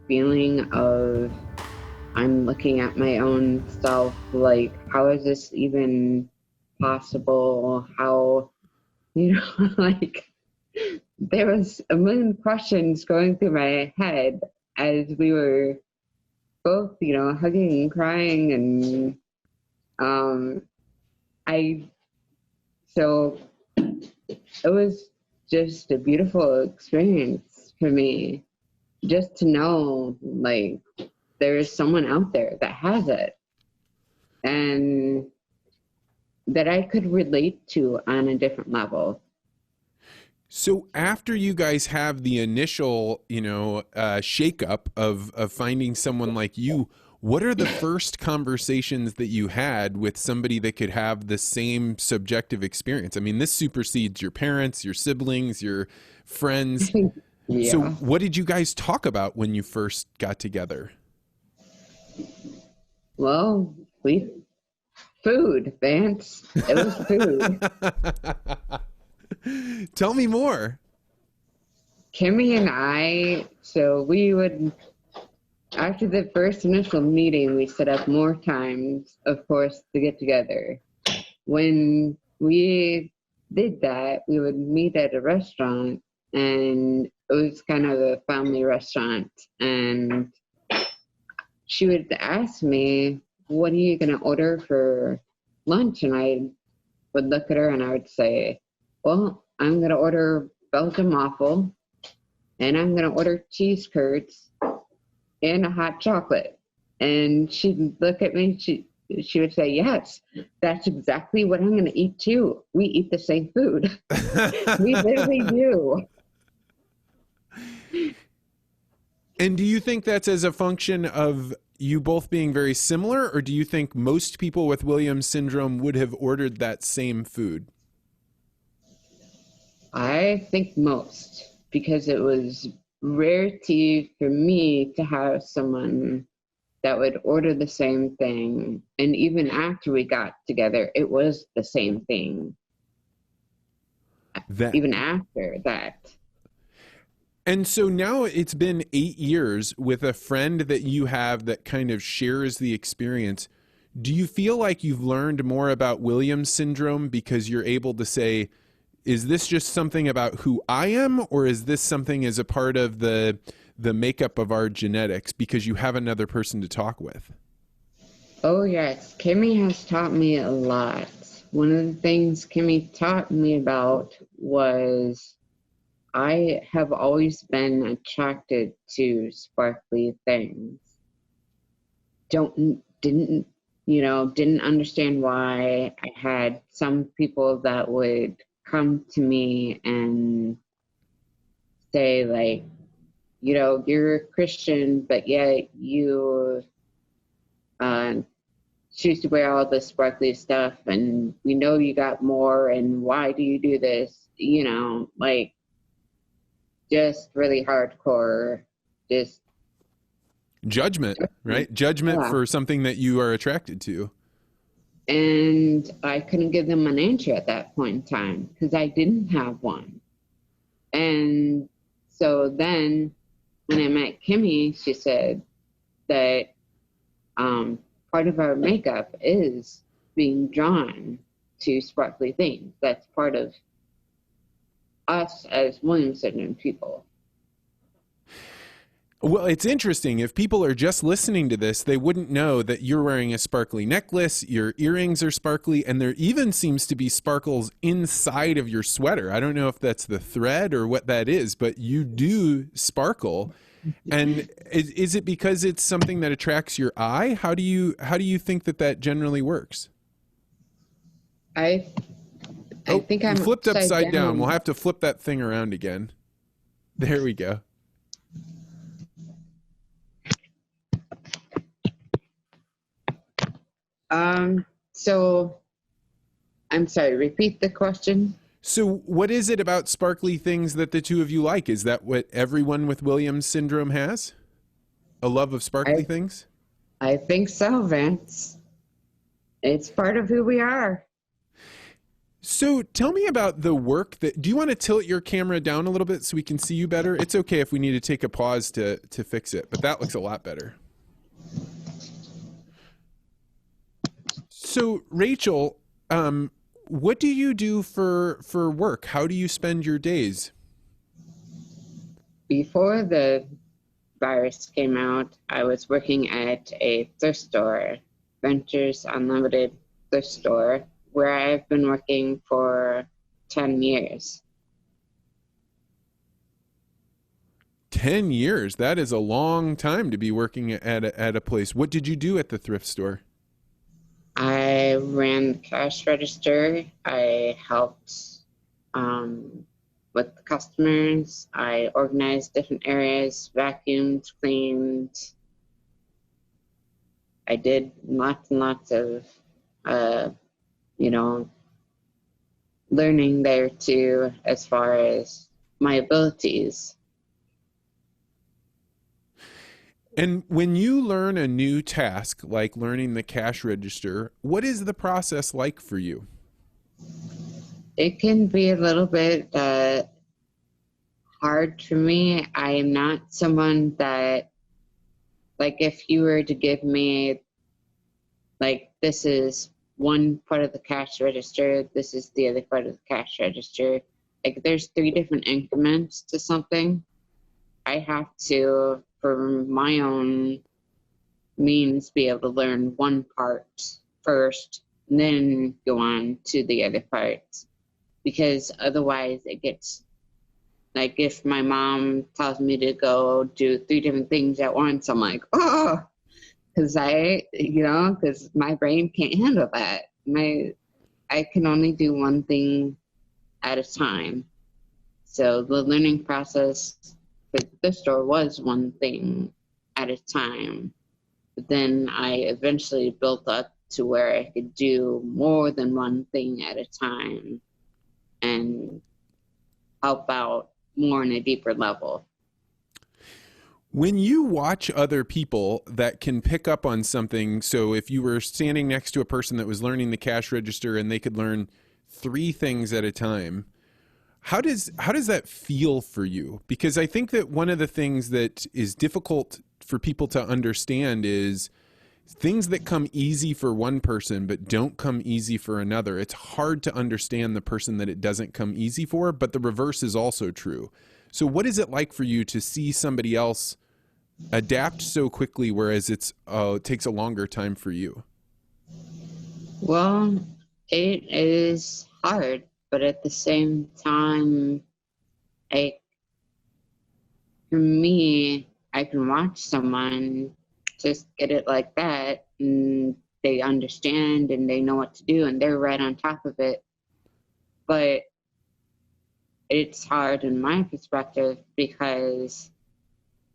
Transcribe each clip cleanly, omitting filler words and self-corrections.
feeling of I'm looking at my own self, like, how is this even possible? How, like, there was a million questions going through my head as we were both, hugging and crying. And so it was just a beautiful experience for me, just to know, like, there is someone out there that has it and that I could relate to on a different level. So after you guys have the initial, shakeup of finding someone like you, what are the first conversations that you had with somebody that could have the same subjective experience? I mean, this supersedes your parents, your siblings, your friends. Yeah. So what did you guys talk about when you first got together? Well, food, Vance. It was food. Tell me more. Kimmy and I, so we would, after the first initial meeting, we set up more times, of course, to get together. When we did that, we would meet at a restaurant, and it was kind of a family restaurant. And she would ask me, what are you going to order for lunch? And I would look at her and I would say, well, I'm going to order Belgian waffle, and I'm going to order cheese curds and a hot chocolate. And she'd look at me, she would say, yes, that's exactly what I'm going to eat too. We eat the same food. We literally do. And do you think that's as a function of you both being very similar, or do you think most people with Williams syndrome would have ordered that same food? I think most, because it was rarity for me to have someone that would order the same thing. And even after we got together, it was the same thing. Even after that. And so now it's been 8 years with a friend that you have that kind of shares the experience. Do you feel like you've learned more about Williams syndrome because you're able to say, is this just something about who I am, or is this something as a part of the makeup of our genetics because you have another person to talk with? Oh, yes. Kimmy has taught me a lot. One of the things Kimmy taught me about was I have always been attracted to sparkly things. Didn't understand why. I had some people that would come to me and say, like, you're a Christian, but yet you choose to wear all this sparkly stuff, and we know you got more, and why do you do this? Like, just really hardcore, just judgment, right? Judgment for something that you are attracted to. And I couldn't give them an answer at that point in time because I didn't have one. And so then when I met Kimmy, she said that part of our makeup is being drawn to sparkly things. That's part of us as Williams syndrome people. Well, it's interesting. If people are just listening to this, they wouldn't know that you're wearing a sparkly necklace, your earrings are sparkly, and there even seems to be sparkles inside of your sweater. I don't know if that's the thread or what that is, but you do sparkle. And is it because it's something that attracts your eye? How do you think that generally works? I think I'm flipped upside down. We'll have to flip that thing around again. There we go. So I'm sorry, repeat the question. So what is it about sparkly things that the two of you like? Is that what everyone with Williams syndrome has? A love of sparkly things? I think so, Vance. It's part of who we are. So tell me about the work that, do you want to tilt your camera down a little bit so we can see you better? It's okay if we need to take a pause to fix it, but that looks a lot better. So Rachel, what do you do for work? How do you spend your days? Before the virus came out, I was working at a thrift store, Ventures Unlimited thrift store, where I've been working for 10 years. 10 years. That is a long time to be working at a place. What did you do at the thrift store? I ran the cash register. I helped with the customers. I organized different areas, vacuumed, cleaned. I did lots and lots of, learning there too, as far as my abilities. And when you learn a new task, like learning the cash register, what is the process like for you? It can be a little bit hard for me. I am not someone that, like, if you were to give me, like, this is one part of the cash register, this is the other part of the cash register, like, there's 3 different increments to something. I have to, for my own means, be able to learn one part first, and then go on to the other parts. Because otherwise it gets, like, if my mom tells me to go do 3 different things at once, I'm like, oh, because because my brain can't handle that. I can only do one thing at a time. So the learning process for the store was one thing at a time. But then I eventually built up to where I could do more than one thing at a time and help out more on a deeper level. When you watch other people that can pick up on something, so if you were standing next to a person that was learning the cash register and they could learn 3 things at a time, how does that feel for you? Because I think that one of the things that is difficult for people to understand is things that come easy for one person but don't come easy for another. It's hard to understand the person that it doesn't come easy for, but the reverse is also true. So what is it like for you to see somebody else adapt so quickly, whereas it takes a longer time for you? Well, it is hard, but at the same time, for me, I can watch someone just get it like that, and they understand and they know what to do and they're right on top of it. But it's hard in my perspective because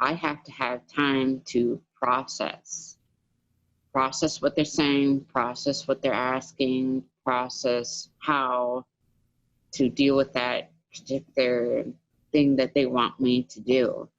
I have to have time to process what they're saying, process what they're asking, process how to deal with that particular thing that they want me to do.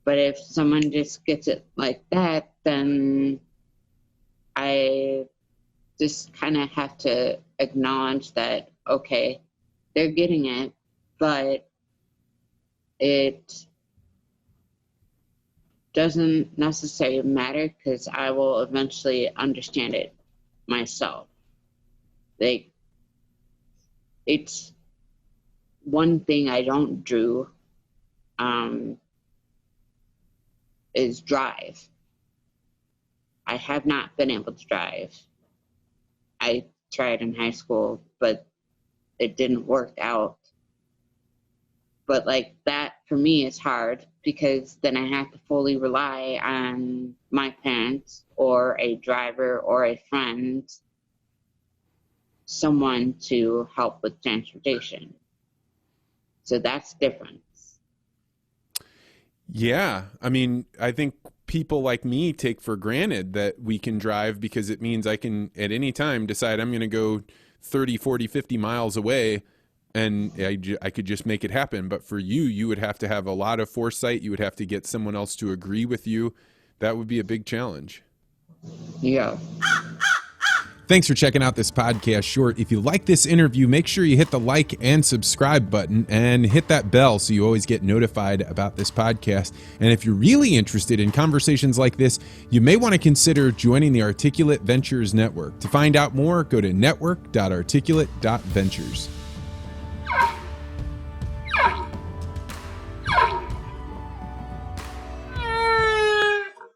But if someone just gets it like that, then I just kind of have to acknowledge that, okay, they're getting it, but it doesn't necessarily matter because I will eventually understand it myself. Like, it's one thing I don't do is drive. I have not been able to drive. I tried in high school, but it didn't work out. But like that for me is hard because then I have to fully rely on my parents or a driver or a friend, someone to help with transportation. So that's different. Yeah. I mean, I think people like me take for granted that we can drive because it means I can at any time decide I'm going to go 30, 40, 50 miles away and I could just make it happen. But for you, you would have to have a lot of foresight. You would have to get someone else to agree with you. That would be a big challenge. Yeah. Thanks for checking out this podcast short. If you like this interview, make sure you hit the like and subscribe button and hit that bell so you always get notified about this podcast. And if you're really interested in conversations like this, you may want to consider joining the Articulate Ventures Network. To find out more, go to network.articulate.ventures.